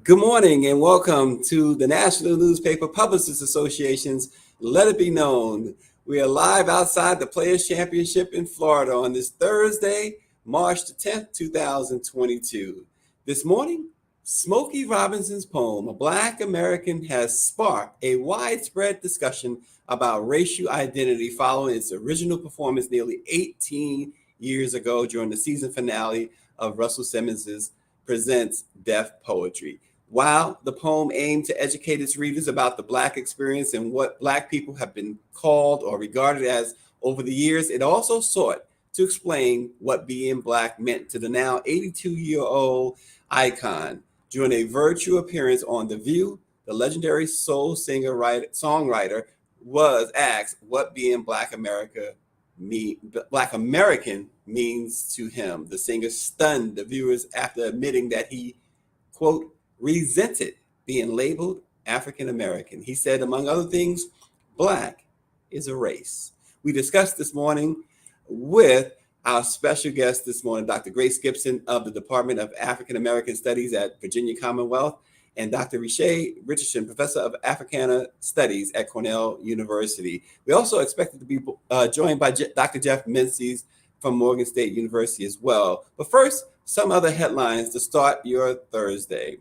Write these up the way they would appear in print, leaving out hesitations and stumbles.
Good morning and welcome to the National Newspaper Publicists Association's Let It Be Known. We are live outside the Players Championship in Florida on this Thursday, March the 10th, 2022. This morning, Smokey Robinson's poem, A Black American, has sparked a widespread discussion about racial identity following its original performance nearly 18 years ago during the season finale of Russell Simmons' Presents Def Poetry. While the poem aimed to educate its readers about the Black experience and what Black people have been called or regarded as over the years, it also sought to explain what being Black meant to the now 82-year-old icon. During a virtual appearance on The View, the legendary soul singer-songwriter was asked what being Black American means to him. The singer stunned the viewers after admitting that he, quote, resented being labeled African American. He said, among other things, Black is a race. We discussed this morning with our special guest this morning, Dr. Grace Gibson of the Department of African American Studies at Virginia Commonwealth, and Dr. Rishay Richardson, Professor of Africana Studies at Cornell University. We also expected to be joined by Dr. Jeff Menzies from Morgan State University as well. But first, some other headlines to start your Thursday.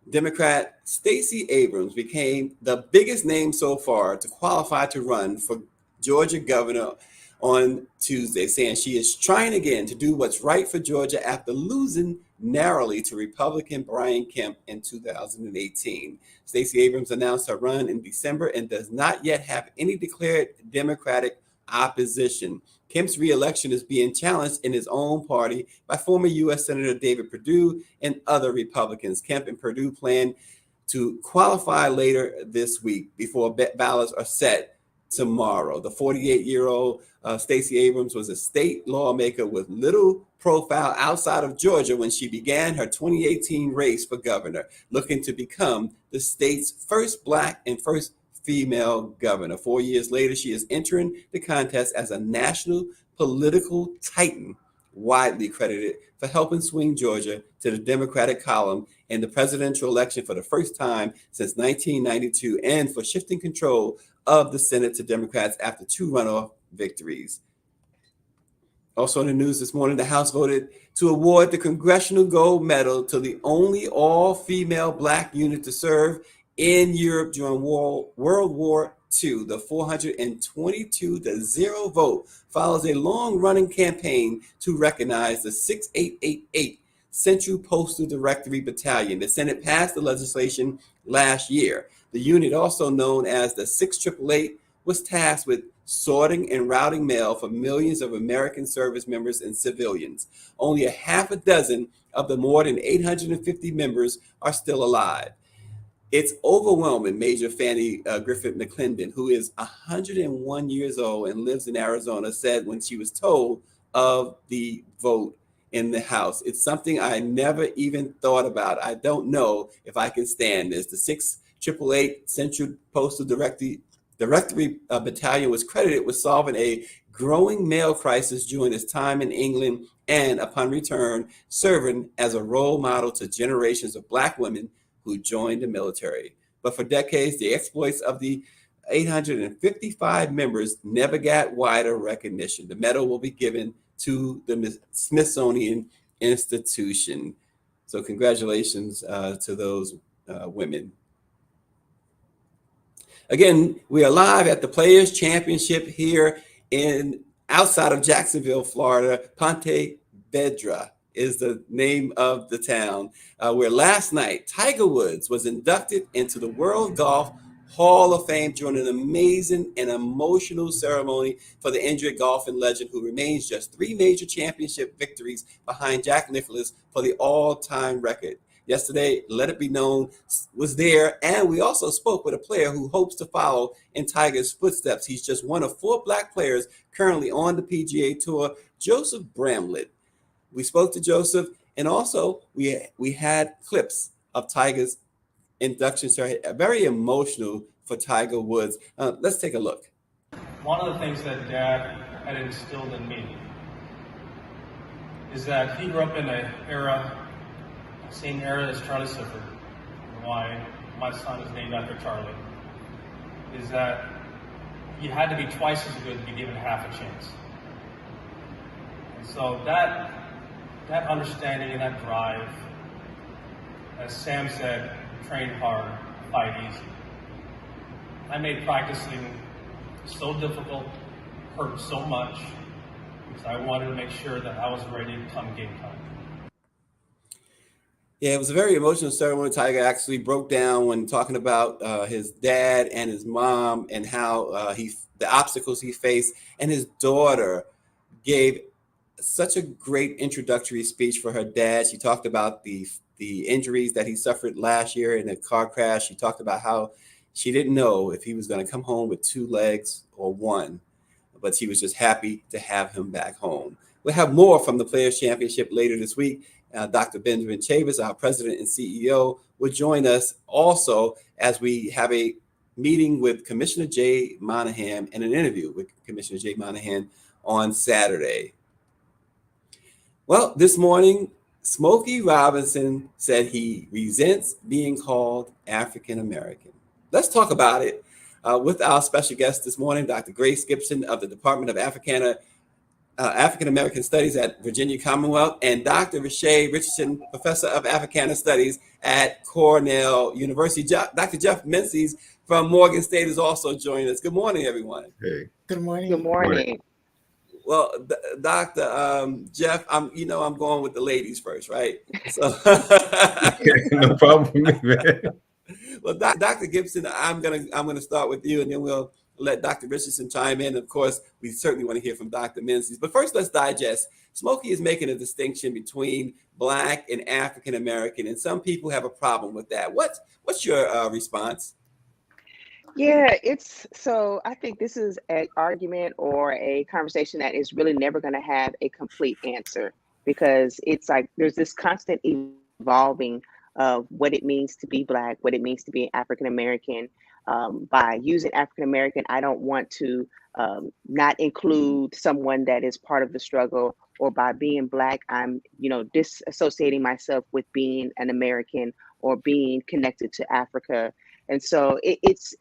Democrat Stacey Abrams became the biggest name so far to qualify to run for Georgia governor on Tuesday, saying she is trying again to do what's right for Georgia after losing narrowly to Republican Brian Kemp in 2018. Stacey Abrams announced her run in December and does not yet have any declared Democratic opposition. Kemp's re-election is being challenged in his own party by former U.S. Senator David Perdue and other Republicans. Kemp and Perdue plan to qualify later this week before ballots are set tomorrow. The 48-year-old Stacey Abrams was a state lawmaker with little profile outside of Georgia when she began her 2018 race for governor, looking to become the state's first Black and first female governor. 4 years later, she is entering the contest as a national political titan, widely credited for helping swing Georgia to the Democratic column in the presidential election for the first time since 1992 and for shifting control of the Senate to Democrats after two runoff victories. Also in the news this morning, the House voted to award the Congressional Gold Medal to the only all-female Black unit to serve in Europe during World War II. The 422-0 vote follows a long-running campaign to recognize the 6888 Central Postal Directory Battalion. The Senate passed the legislation last year. The unit, also known as the 6888, was tasked with sorting and routing mail for millions of American service members and civilians. Only a half a dozen of the more than 850 members are still alive. It's overwhelming, Major Fanny Griffith McClendon, who is 101 years old and lives in Arizona, said when she was told of the vote in the House. It's something I never even thought about. I don't know if I can stand this. The 6888 Central Postal Directory Battalion was credited with solving a growing mail crisis during its time in England and, upon return, serving as a role model to generations of Black women who joined the military. But for decades, the exploits of the 855 members never got wider recognition. The medal will be given to the Smithsonian Institution. So congratulations to those women. Again, we are live at the Players Championship here outside of Jacksonville, Florida. Ponte Vedra is the name of the town, where last night Tiger Woods was inducted into the World Golf Hall of Fame during an amazing and emotional ceremony for the injured golfing legend who remains just 3 major championship victories behind Jack Nicklaus for the all-time record. Yesterday, Let It Be Known was there, and we also spoke with a player who hopes to follow in Tiger's footsteps. He's just one of 4 Black players currently on the PGA Tour, Joseph Bramlett. We spoke to Joseph, and also we had clips of Tiger's induction ceremony, very emotional for Tiger Woods. Let's take a look. One of the things that Dad had instilled in me is that he grew up in an era same era as Charlie Sifford, why my son is named after Charlie, is that you had to be twice as good to be given half a chance. And so that understanding and that drive, as Sam said, train hard, fight easy. I made practicing so difficult, hurt so much, because I wanted to make sure that I was ready to come game time. Yeah, it was a very emotional ceremony. Tiger actually broke down when talking about his dad and his mom and how the obstacles he faced, and his daughter gave such a great introductory speech for her dad. She talked about the injuries that he suffered last year in a car crash. She talked about how she didn't know if he was going to come home with 2 legs or 1, but she was just happy to have him back home. We'll have more from the Players Championship later this week. Dr. Benjamin Chavis, our president and CEO, will join us also as we have a meeting with Commissioner Jay Monahan and an interview with Commissioner Jay Monahan on Saturday. Well, this morning, Smokey Robinson said he resents being called African American. Let's talk about it with our special guest this morning, Dr. Grace Gibson of the Department of African American Studies at Virginia Commonwealth, and Dr. Rashay Richardson, Professor of Africana Studies at Cornell University. Dr. Jeff Menzies from Morgan State is also joining us. Good morning, everyone. Hey. Good morning. Good morning. Well, Dr. Jeff, I'm going with the ladies first, right? So No problem for me, man. Well, Dr. Gibson, I'm gonna start with you, and then we'll let Dr. Richardson chime in. Of course, we certainly want to hear from Dr. Menzies. But first, let's digest. Smokey is making a distinction between Black and African American, and some people have a problem with that. What's your response? Yeah, I think this is an argument or a conversation that is really never going to have a complete answer, because it's like there's this constant evolving of what it means to be Black, what it means to be African American. By using African American, I don't want to not include someone that is part of the struggle, or by being Black, I'm disassociating myself with being an American or being connected to Africa. And so it's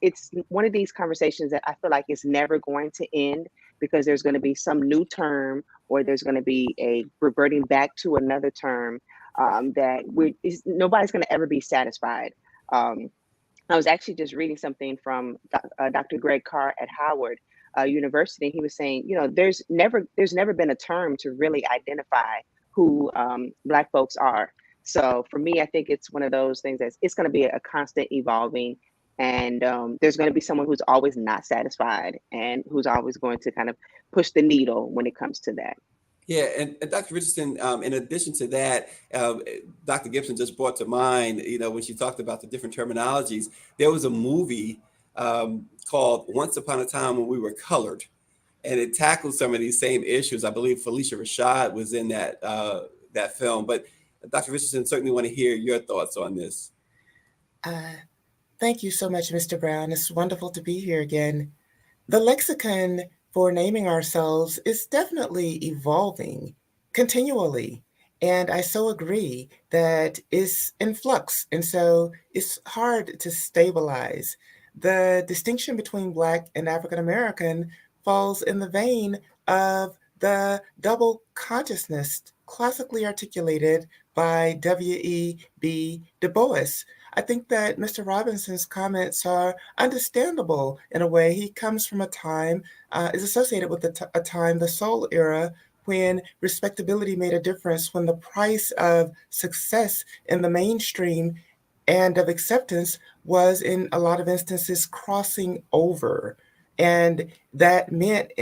one of these conversations that I feel like it's never going to end, because there's going to be some new term, or there's going to be a reverting back to another term that nobody's going to ever be satisfied. I was actually just reading something from Dr. Greg Carr at Howard University. He was saying, there's never been a term to really identify who Black folks are. So for me, I think it's one of those things that it's going to be a constant evolving, and there's going to be someone who's always not satisfied and who's always going to kind of push the needle when it comes to that. Yeah, and Dr. Richardson, in addition to that, Dr. Gibson just brought to mind, when she talked about the different terminologies, there was a movie called Once Upon a Time When We Were Colored, and it tackled some of these same issues. I believe Felicia Rashad was in that film. But Dr. Richardson, certainly want to hear your thoughts on this. Thank you so much, Mr. Brown. It's wonderful to be here again. The lexicon for naming ourselves is definitely evolving continually. And I so agree that it's in flux. And so it's hard to stabilize. The distinction between Black and African American falls in the vein of the double consciousness classically articulated by W.E.B. Du Bois. I think that Mr. Robinson's comments are understandable in a way. He comes from a time, is associated with a time, the soul era, when respectability made a difference, when the price of success in the mainstream and of acceptance was, in a lot of instances, crossing over. And that meant,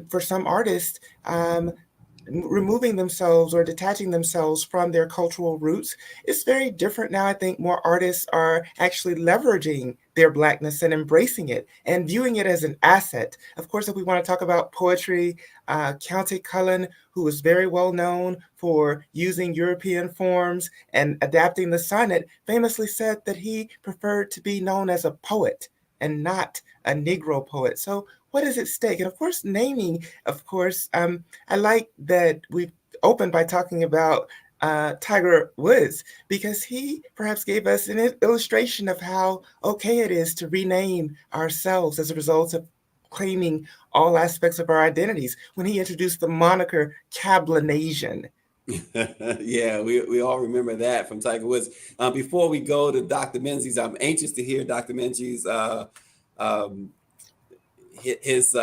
for some artists, removing themselves or detaching themselves from their cultural roots. It's very different now. I think more artists are actually leveraging their Blackness and embracing it and viewing it as an asset. Of course, if we want to talk about poetry, Countee Cullen, who was very well known for using European forms and adapting the sonnet, famously said that he preferred to be known as a poet and not a Negro poet. So what is at stake? And of course, naming, I like that we opened by talking about Tiger Woods, because he perhaps gave us an illustration of how okay it is to rename ourselves as a result of claiming all aspects of our identities when he introduced the moniker Cablinasian. Yeah, we all remember that from Tiger Woods. Before we go to Dr. Menzies, I'm anxious to hear Dr. Menzies' um, his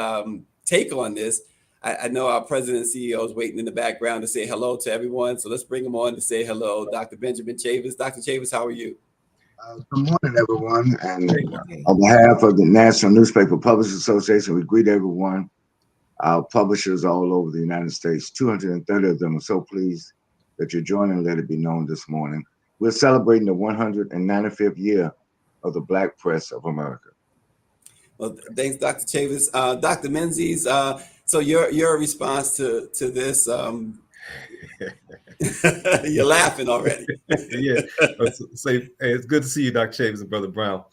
take on this. I know our president and CEO is waiting in the background to say hello to everyone. So let's bring him on to say hello. Dr. Benjamin Chavis. Dr. Chavis, how are you? Good morning, everyone. And on behalf of the National Newspaper Publishers Association, we greet everyone. Our publishers all over the United States, 230 of them, are so pleased that you're joining Let It Be Known this morning. We're celebrating the 195th year of the Black Press of America. Well, thanks, Dr. Chavis. Dr. Menzies, so your response to this, you're laughing already. Yeah. Say, hey, it's good to see you, Dr. Chavis and Brother Brown.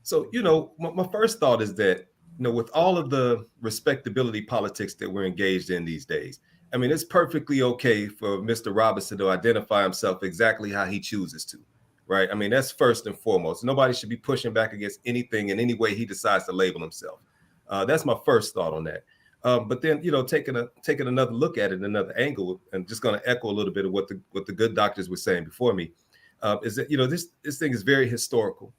So, my first thought is that, with all of the respectability politics that we're engaged in these days, I mean, it's perfectly okay for Mr. Robinson to identify himself exactly how he chooses to, right? I mean, that's first and foremost. Nobody should be pushing back against anything in any way he decides to label himself. That's my first thought on that. But then, taking another look at it, another angle, and just going to echo a little bit of what the good doctors were saying before me, is that, this thing is very historical.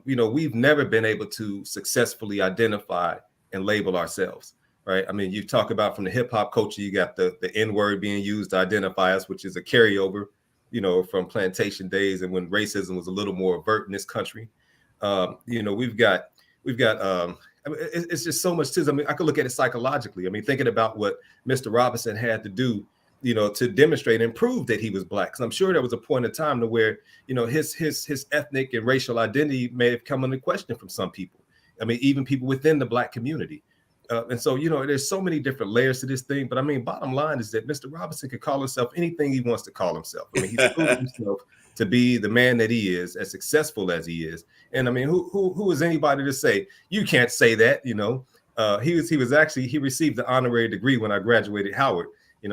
We've never been able to successfully identify and label ourselves, right? I mean, you talk about from the hip hop culture, you got the N word being used to identify us, which is a carryover, from plantation days and when racism was a little more overt in this country. We've got I mean, it's just so much to this. I mean, I could look at it psychologically. I mean, thinking about what Mr. Robinson had to do, to demonstrate and prove that he was Black. Because I'm sure there was a point in time to where, his ethnic and racial identity may have come into question from some people. I mean, even people within the Black community. And so, there's so many different layers to this thing. But I mean, bottom line is that Mr. Robinson could call himself anything he wants to call himself. I mean, he's proven himself to be the man that he is, as successful as he is. And I mean, who is anybody to say you can't say that? He received the honorary degree when I graduated Howard.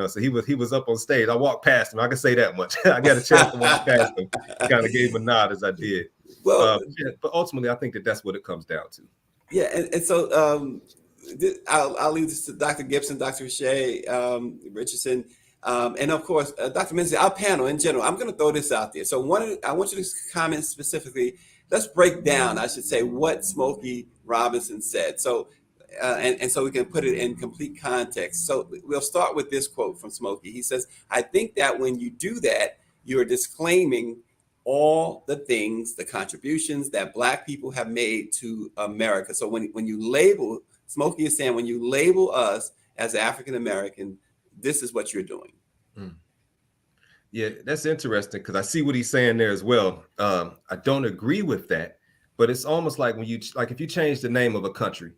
So he was up on stage. I walked past him. I can say that much. I got a chance to walk past him. Kind of gave him a nod as I did. Well, but ultimately, I think that's what it comes down to. Yeah, and so I'll leave this to Dr. Gibson, Dr. Shea, Richardson, and of course, Dr. Menzies, our panel in general. I'm going to throw this out there. So I want you to comment specifically. Let's break down, I should say, what Smokey Robinson said. So, and so we can put it in complete context. So we'll start with this quote from Smokey. He says, "I think that when you do that, you're disclaiming all the things, the contributions that Black people have made to America." So when you label, Smokey is saying, when you label us as African American, this is what you're doing. Yeah, that's interesting because I see what he's saying there as well. I don't agree with that, but it's almost like if you change the name of a country,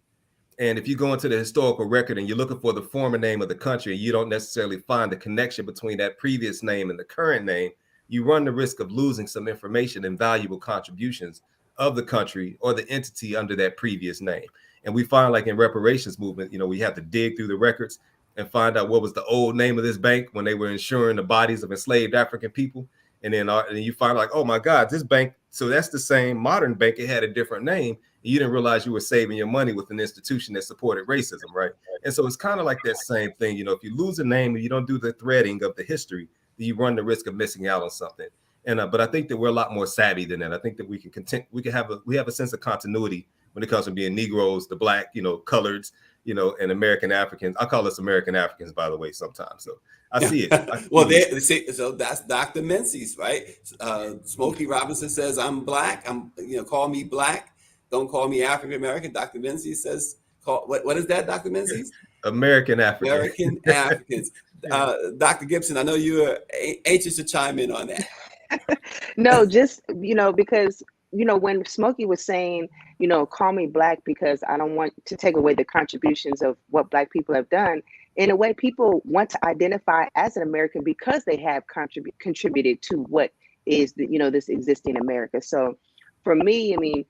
and if you go into the historical record and you're looking for the former name of the country, and you don't necessarily find the connection between that previous name and the current name, you run the risk of losing some information and valuable contributions of the country or the entity under that previous name. And we find, like in reparations movement, we have to dig through the records and find out what was the old name of this bank when they were insuring the bodies of enslaved African people. And then you find like, oh my God, this bank, so that's the same modern bank. It had a different name. And you didn't realize you were saving your money with an institution that supported racism, right? And so it's kind of like that same thing. If you lose a name and you don't do the threading of the history, you run the risk of missing out on something. And but I think that we're a lot more savvy than that. I think that we have a sense of continuity when it comes to being Negroes, the Black, coloreds, and American Africans. I call us American Africans, by the way, sometimes. So I see it. So that's Dr. Menzies, right? Smokey Robinson says, "I'm Black. Call me Black. Don't call me African American." Dr. Menzies says, what is that, Dr. Menzies? American African. American Africans. Dr. Gibson, I know you are anxious to chime in on that. No, just, because, when Smokey was saying, call me Black because I don't want to take away the contributions of what Black people have done. In a way, people want to identify as an American because they have contributed to what is, this existing America. So for me, I mean,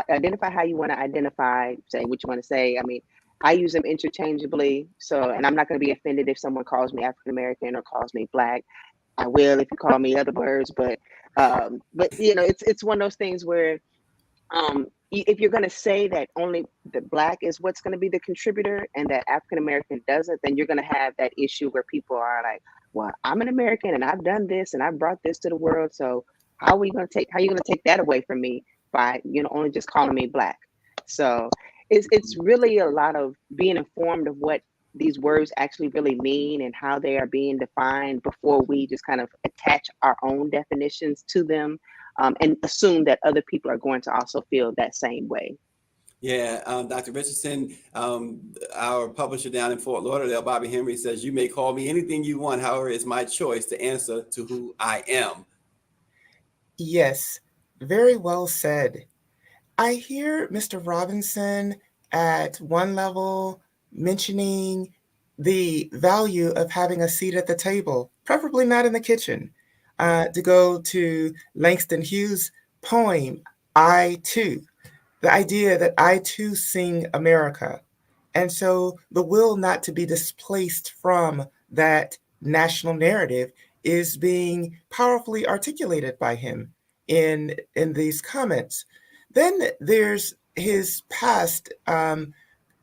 identify how you want to identify, say what you want to say. I mean, I use them interchangeably. So, and I'm not going to be offended if someone calls me African American or calls me Black. I will if you call me other words, but you know, it's one of those things where if you're going to say that only the Black is what's going to be the contributor and that African American doesn't, then you're going to have that issue where people are like, well, I'm an American and I've done this and I've brought this to the world. So how are you going to take that away from me by, you know, only just calling me Black? So it's really a lot of being informed of what these words actually really mean and how they are being defined before we just kind of attach our own definitions to them, and assume that other people are going to also feel that same way. Yeah, Dr. Richardson, our publisher down in Fort Lauderdale, Bobby Henry, says, you may call me anything you want. However, it's my choice to answer to who I am. Yes, very well said. I hear Mr. Robinson at one level mentioning the value of having a seat at the table, preferably not in the kitchen. To go to Langston Hughes' poem, I Too, the idea that I too sing America. And so the will not to be displaced from that national narrative is being powerfully articulated by him in these comments. Then there's his past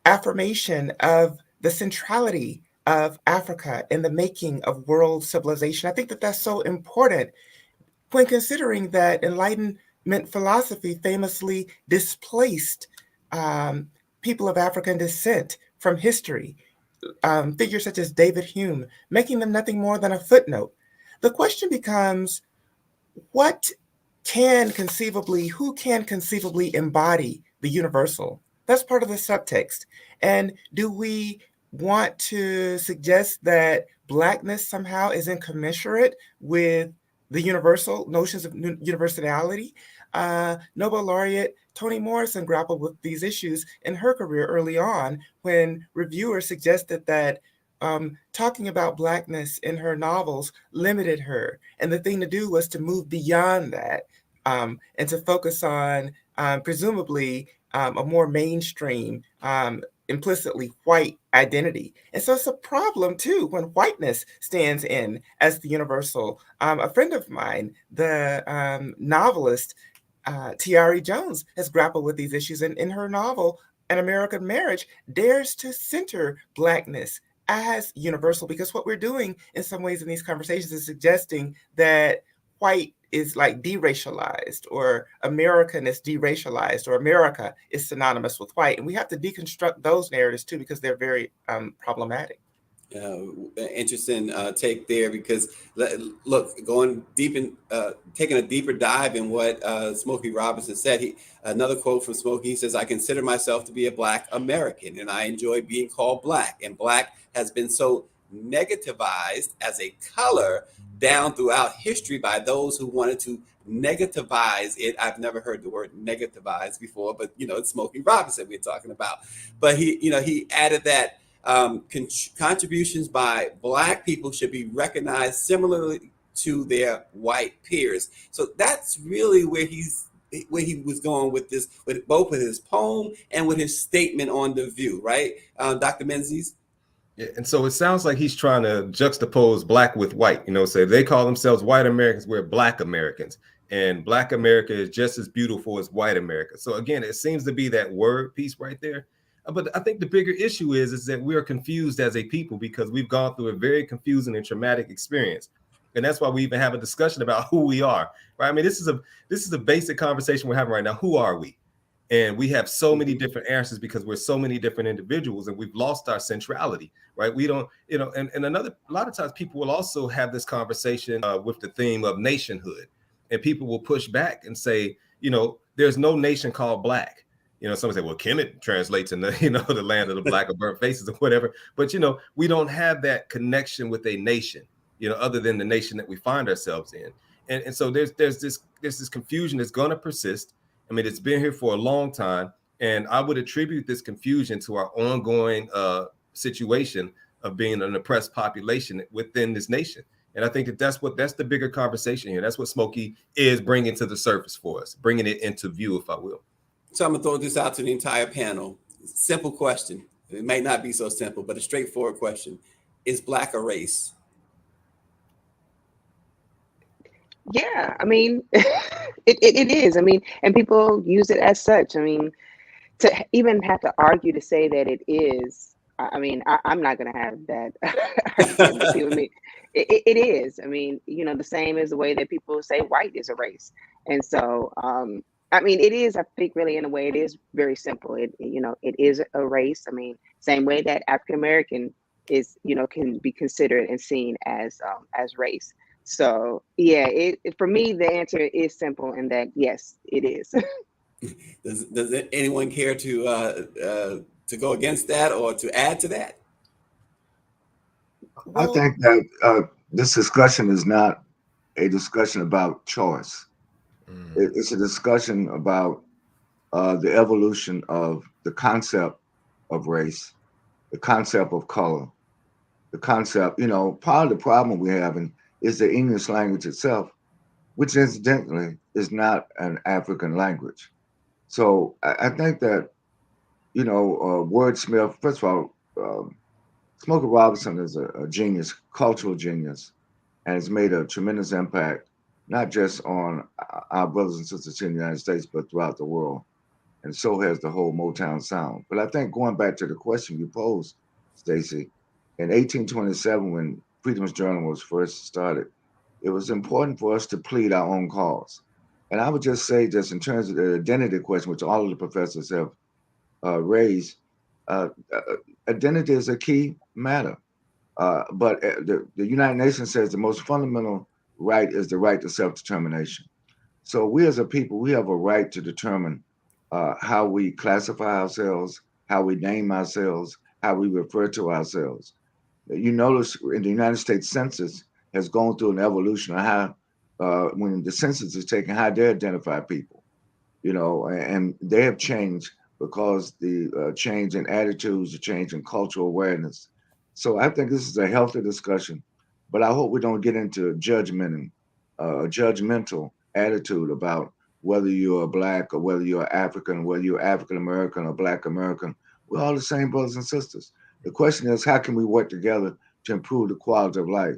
affirmation of the centrality of Africa in the making of world civilization. I think that that's so important when considering that Enlightenment philosophy famously displaced people of African descent from history, figures such as David Hume, making them nothing more than a footnote. The question becomes, who can conceivably embody the universal? That's part of the subtext. And do we want to suggest that Blackness somehow is incommensurate with the universal notions of universality? Nobel laureate Toni Morrison grappled with these issues in her career early on when reviewers suggested that talking about Blackness in her novels limited her. And the thing to do was to move beyond that and to focus on presumably a more mainstream, implicitly white identity. And so it's a problem too when whiteness stands in as the universal. A friend of mine, the novelist Tiari Jones, has grappled with these issues, and in her novel, An American Marriage, dares to center Blackness as universal, because what we're doing in some ways in these conversations is suggesting that white is like deracialized, or American is deracialized, or America is synonymous with white. And we have to deconstruct those narratives too, because they're very problematic. Interesting take there, because look, going deep in, taking a deeper dive in what Smokey Robinson said. Another quote from Smokey, he says, "I consider myself to be a Black American, and I enjoy being called Black. And Black has been so negativized as a color down throughout history by those who wanted to negativize it." I've never heard the word negativize before, but it's Smokey Robinson we're talking about. But he added that contributions by Black people should be recognized similarly to their white peers. So that's really where he was going with this, with both with his poem and with his statement on The View, right, Dr. Menzies? Yeah, and so it sounds like he's trying to juxtapose Black with white. Say they call themselves white Americans, we're Black Americans, and Black America is just as beautiful as white America. So again, it seems to be that word piece right there. But I think the bigger issue is that we are confused as a people because we've gone through a very confusing and traumatic experience. And that's why we even have a discussion about who we are, right? I mean, this is a basic conversation we're having right now. Who are we? And we have so many different answers because we're so many different individuals, and we've lost our centrality, right? We don't, and a lot of times people will also have this conversation with the theme of nationhood, and people will push back and say, there's no nation called Black. Someone say, well, Kemet translates in the, the land of the Black or burnt faces or whatever. But, we don't have that connection with a nation, other than the nation that we find ourselves in. And so there's this confusion that's going to persist. I mean, it's been here for a long time. And I would attribute this confusion to our ongoing situation of being an oppressed population within this nation. And I think that's the bigger conversation here. That's what Smokey is bringing to the surface for us, bringing it into view, if I will. So I'm gonna throw this out to the entire panel. Simple question. It might not be so simple, but a straightforward question. Is Black a race? Yeah, I mean, it is. I mean, and people use it as such. I mean, to even have to argue to say that it is, I mean, I'm not going to have that argument with people. I mean, it is. I mean, the same as the way that people say white is a race. And so, I mean, it is, I think, really, in a way, it is very simple. It is a race. I mean, same way that African American is, can be considered and seen as race. So, yeah, for me, the answer is simple in that, yes, it is. Does anyone care to go against that or to add to that? I Well, think that this discussion is not a discussion about choice. It's a discussion about the evolution of the concept of race, the concept of color, the concept. Part of the problem we're having is the English language itself, which incidentally is not an African language. So I think that wordsmith. First of all, Smokey Robinson is a genius, cultural genius, and has made a tremendous impact, not just on our brothers and sisters in the United States, but throughout the world. And so has the whole Motown sound. But I think going back to the question you posed, Stacey, in 1827, when Freedom's Journal was first started, it was important for us to plead our own cause. And I would just say, just in terms of the identity question, which all of the professors have raised, uh, uh, identity is a key matter. But the United Nations says the most fundamental right is the right to self-determination. So we as a people, we have a right to determine how we classify ourselves, how we name ourselves, how we refer to ourselves. You notice in the United States Census has gone through an evolution of how, when the census is taken, how they identify people, and they have changed because the change in attitudes, the change in cultural awareness. So I think this is a healthy discussion, but I hope we don't get into judgment and a judgmental attitude about whether you're black or whether you're African, whether you're African American or Black American. We're all the same brothers and sisters. The question is, how can we work together to improve the quality of life?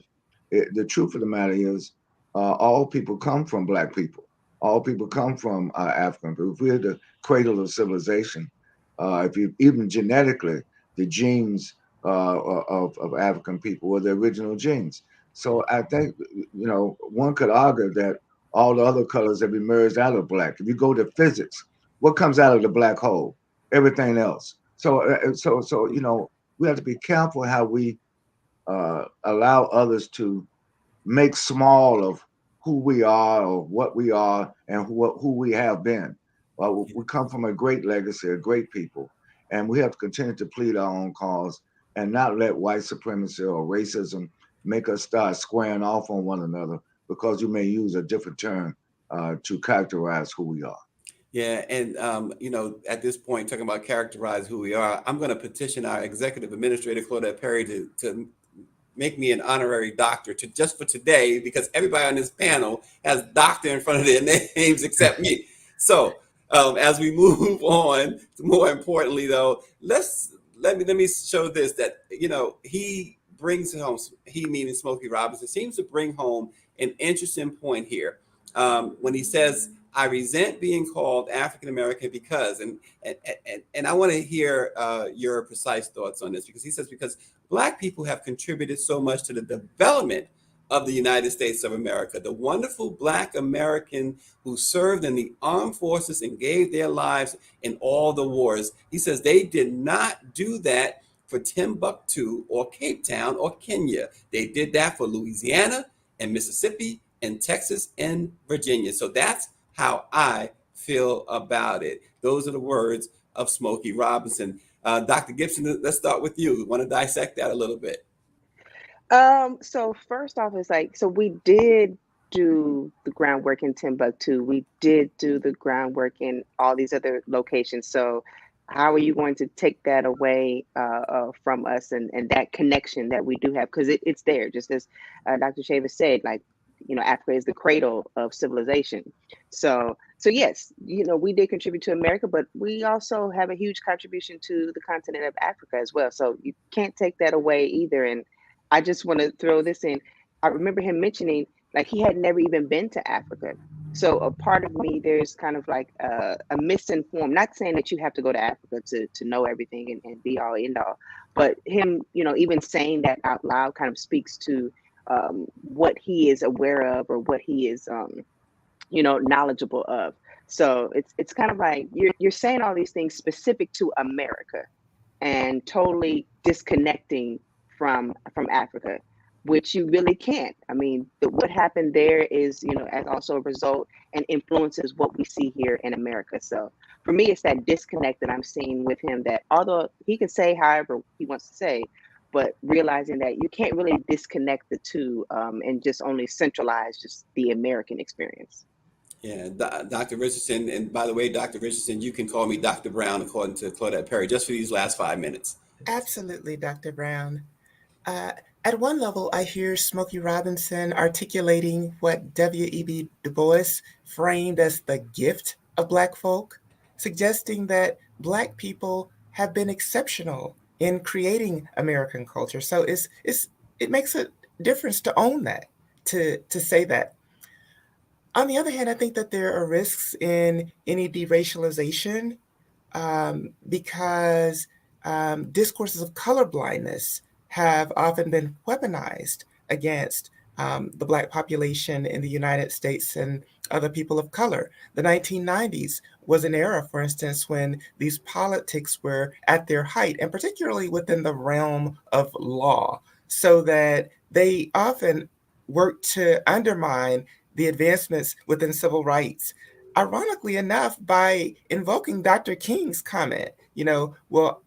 The truth of the matter is, all people come from Black people. All people come from African people. If we're the cradle of civilization, if you even genetically, the genes of African people were the original genes. So I think one could argue that all the other colors have emerged out of black. If you go to physics, what comes out of the black hole? Everything else. So we have to be careful how we allow others to make small of who we are or what we are and who we have been. We come from a great legacy, a great people, and we have to continue to plead our own cause and not let white supremacy or racism make us start squaring off on one another because you may use a different term to characterize who we are. Yeah, and at this point, talking about characterize who we are, I'm going to petition our executive administrator Claudette Perry to make me an honorary doctor to just for today, because everybody on this panel has doctor in front of their names except me. So as we move on, more importantly though, let me show this, that he brings home, he meaning Smokey Robinson, seems to bring home an interesting point here when he says, I resent being called African American because, and I want to hear your precise thoughts on this, because he says, because Black people have contributed so much to the development of the United States of America. The wonderful Black American who served in the armed forces and gave their lives in all the wars. He says they did not do that for Timbuktu or Cape Town or Kenya. They did that for Louisiana and Mississippi and Texas and Virginia. So that's how I feel about it. Those are the words of Smokey Robinson. Dr. Gibson, let's start with you. We want to dissect that a little bit. So first off, it's like, so we did do the groundwork in Timbuktu. We did do the groundwork in all these other locations. So how are you going to take that away from us and that connection that we do have? Because it's there, just as Dr. Shaver said, like Africa is the cradle of civilization. So yes, we did contribute to America, but we also have a huge contribution to the continent of Africa as well. So you can't take that away either. And I just want to throw this in. I remember him mentioning like he had never even been to Africa. So a part of me, there's kind of like a misinformed, not saying that you have to go to Africa to know everything and be all end all, but him, even saying that out loud kind of speaks to what he is aware of or what he is, knowledgeable of. So it's kind of like you're saying all these things specific to America and totally disconnecting from Africa, which you really can't. I mean, what happened there is, as also a result and influences what we see here in America. So for me, it's that disconnect that I'm seeing with him, that although he can say however he wants to say, but realizing that you can't really disconnect the two and just only centralize just the American experience. Yeah, Dr. Richardson, and by the way, Dr. Richardson, you can call me Dr. Brown according to Claudette Perry, just for these last 5 minutes. Absolutely, Dr. Brown. At one level, I hear Smokey Robinson articulating what W.E.B. Du Bois framed as the gift of Black folk, suggesting that Black people have been exceptional in creating American culture. So it makes a difference to own that, to say that. On the other hand, I think that there are risks in any deracialization because discourses of colorblindness have often been weaponized against the Black population in the United States and other people of color. The 1990s was an era, for instance, when these politics were at their height, and particularly within the realm of law, so that they often worked to undermine the advancements within civil rights. Ironically enough, by invoking Dr. King's comment, well,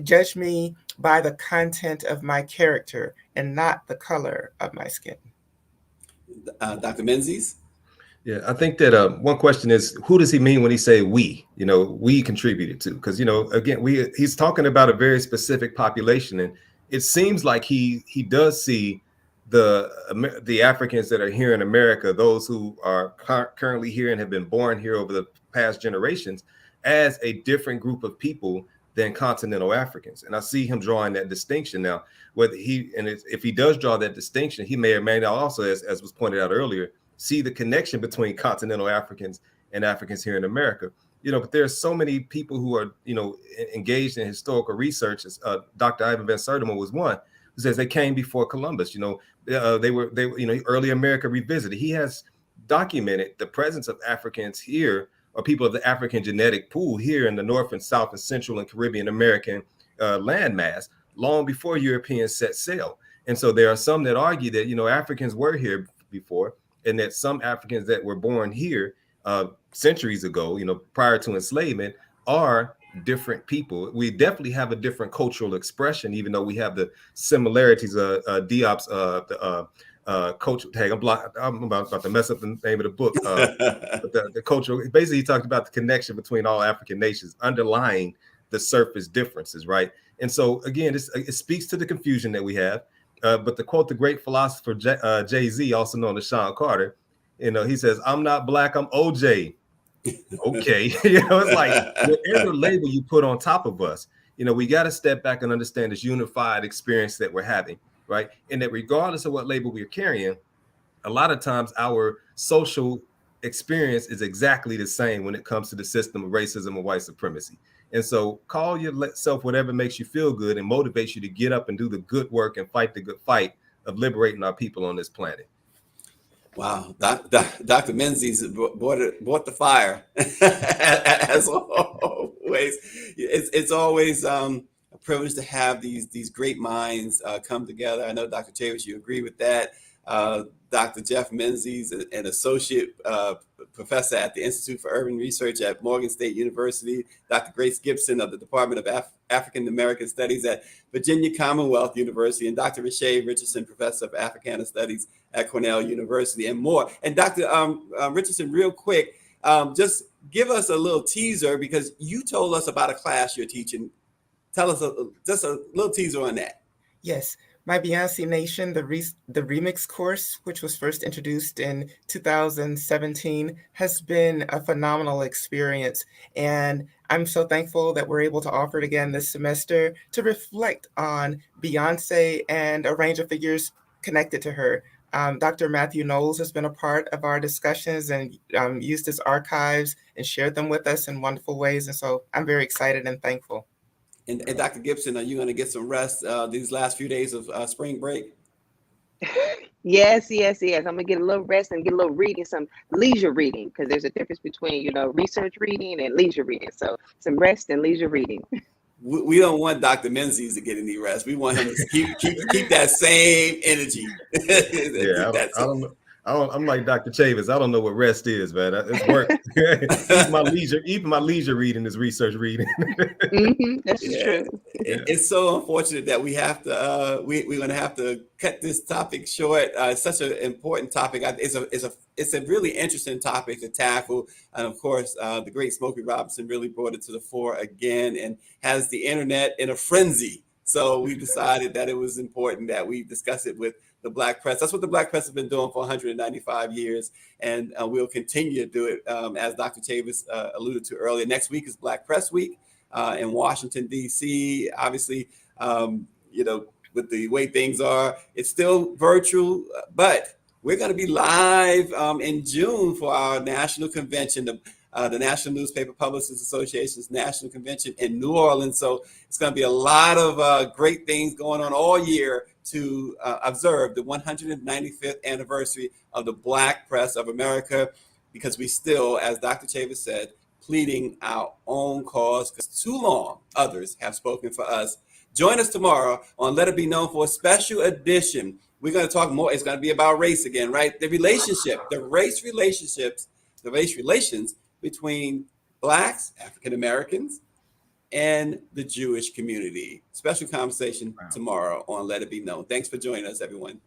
judge me by the content of my character and not the color of my skin. Dr. Menzies? Yeah, I think that one question is, who does he mean when he say we? We contributed to, because again, he's talking about a very specific population, and it seems like he does see the Africans that are here in America, those who are currently here and have been born here over the past generations, as a different group of people than continental Africans. And I see him drawing that distinction now. If he does draw that distinction, he may or may not also, as was pointed out earlier, see the connection between continental Africans and Africans here in America. But there are so many people who are, engaged in historical research. Dr. Ivan Van Sertima was one who says they came before Columbus. They were early America revisited. He has documented the presence of Africans here, or people of the African genetic pool here in the North and South and Central and Caribbean American landmass long before Europeans set sail. And so there are some that argue that, Africans were here before, and that some Africans that were born here centuries ago, prior to enslavement, are different people. We definitely have a different cultural expression, even though we have the similarities of Diop's cultural tag. I'm about to mess up the name of the book. But the cultural, basically, he talked about the connection between all African nations underlying the surface differences, right? And so again, it speaks to the confusion that we have. But to quote the great philosopher Jay-Z, also known as Sean Carter, he says, "I'm not Black, I'm OJ." Okay, it's like whatever label you put on top of us, we got to step back and understand this unified experience that we're having, right? And that regardless of what label we're carrying, a lot of times our social experience is exactly the same when it comes to the system of racism and white supremacy. And so call yourself whatever makes you feel good and motivates you to get up and do the good work and fight the good fight of liberating our people on this planet. Wow, Dr. Menzies brought the fire. As always, it's always a privilege to have these great minds come together. I know, Dr. Chavis, you agree with that. Dr. Jeff Menzies, an associate professor at the Institute for Urban Research at Morgan State University. Dr. Grace Gibson of the Department of African American Studies at Virginia Commonwealth University, and Dr. Rashay Richardson, professor of Africana Studies at Cornell University, and more. And Dr. Richardson, real quick, just give us a little teaser, because you told us about a class you're teaching. Tell us just a little teaser on that. Yes. My Beyonce Nation, the remix course, which was first introduced in 2017, has been a phenomenal experience. And I'm so thankful that we're able to offer it again this semester to reflect on Beyonce and a range of figures connected to her. Dr. Matthew Knowles has been a part of our discussions and used his archives and shared them with us in wonderful ways. And so I'm very excited and thankful. And Dr. Gibson, are you going to get some rest these last few days of spring break? Yes. I'm gonna get a little rest and get a little reading, some leisure reading, because there's a difference between, research reading and leisure reading. So some rest and leisure reading. We don't want Dr. Menzies to get any rest. We want him to keep that same energy. Yeah, I don't know. I'm like Dr. Chavis. I don't know what rest is, man. It's work. Even my leisure reading is research reading. That's true. It's so unfortunate that we have to. We're going to have to cut this topic short. It's such an important topic. It's a really interesting topic to tackle, and of course, the great Smokey Robinson really brought it to the fore again, and has the internet in a frenzy. So we decided that it was important that we discuss it with the Black press. That's what the Black press has been doing for 195 years, and we'll continue to do it. As Dr. Chavis alluded to earlier, next week is Black Press Week in Washington, D.C. Obviously, with the way things are, it's still virtual, but we're going to be live in June for our national convention, the National Newspaper Publicists Association's national convention in New Orleans. So it's going to be a lot of great things going on all year to observe the 195th anniversary of the Black Press of America, because we still, as Dr. Chavis said, pleading our own cause, because too long others have spoken for us. Join us tomorrow on Let It Be Known for a special edition. We're going to talk more. It's going to be about race again, right? The race relations between Blacks, African Americans, and the Jewish community. Special conversation tomorrow on Let It Be Known. Thanks for joining us, everyone.